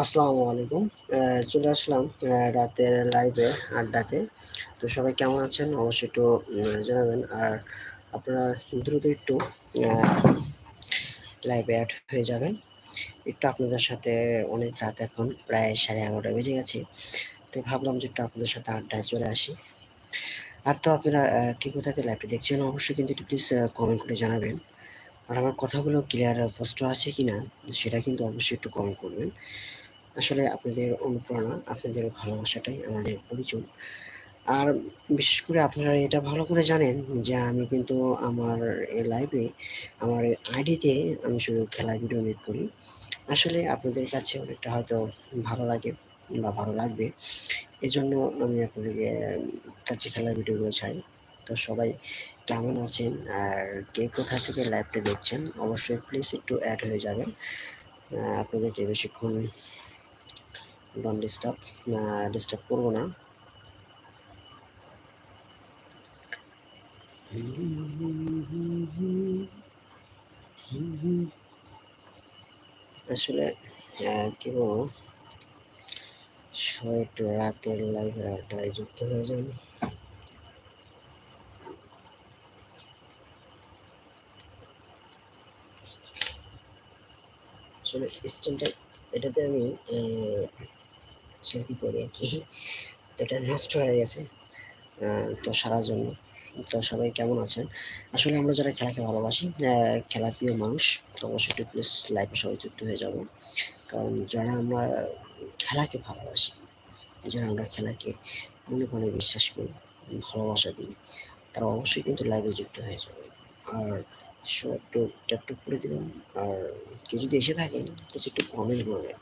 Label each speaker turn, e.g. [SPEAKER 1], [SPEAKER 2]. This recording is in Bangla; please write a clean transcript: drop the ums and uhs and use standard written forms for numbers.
[SPEAKER 1] আসসালামু আলাইকুম। চলে আসলাম রাতের লাইভে আড্ডাতে। তো সবাই কেমন আছেন? অবশ্যই একটু জানাবেন। আর আপনারা দ্রুত একটু আ লাইভে এড হয়ে যাবেন। একটু আপনাদের সাথে অনেক রাত এখন প্রায় 11:30 বেজে গেছে। তো ভাবলাম যে একটু আপনাদের সাথে আড্ডায় চলে আসি। আর তো আপনারা কে কোথা থেকে লাইভটি দেখছেন অবশ্যই কিন্তু একটু প্লিজ কমেন্ট করে জানাবেন। আর আমার কথাগুলো ক্লিয়ার স্পষ্ট আছে কিনা সেটা কিন্তু অবশ্যই একটু কমেন্ট করবেন। আসলে আপনাদের অনুপ্রেরণা, আপনাদের ভালোবাসাটাই আমাদের পরিচয়। আর বিশেষ করে আপনারা এটা ভালো করে জানেন যে আমি কিন্তু আমার এই লাইভে আমার আইডিতে আমি শুধু খেলার ভিডিও মেক করি। আসলে আপনাদের কাছে অনেকটা হয়তো ভালো লাগে বা ভালো লাগবে। এজন্য আমি আপনাদেরকে কাছে খেলার ভিডিওগুলো ছাড়ি। তো সবাই কেমন আছেন? আর কে কোথা থেকে লাইভটা দেখছেন? অবশ্যই প্লিজ একটু এড হয়ে যাবেন। আপনাদেরকে বেশিক্ষণ ডন্ট ডিস্টার্ব ডিস্টার্ব করব না। আসলে কি বলবো, সবাই একটু রাতের লাইভের আড্ডায় যুক্ত হয়ে যান। আসলে স্ক্রিনটা এটাতে আমি সেলফি করি আর কি। তো এটা নষ্ট হয়ে গেছে তো সারার জন্য। তো সবাই কেমন আছেন? আসলে আমরা যারা খেলাকে ভালোবাসি, খেলার প্রিয় মানুষ, তো অবশ্যই একটু প্লিজ লাইভে সবাই যুক্ত হয়ে যাব। কারণ যারা আমরা খেলাকে ভালোবাসি, যারা আমরা খেলাকে মনে প্রাণে বিশ্বাস করি, ভালোবাসা দিই, তারা অবশ্যই কিন্তু লাইভে যুক্ত হয়ে যাবে। আর সবাই একটু ট্যাপ ট্যাপ করে দিবেন। আর কেউ যদি এসে থাকেন প্লিজ একটু কমেন্ট করবেন।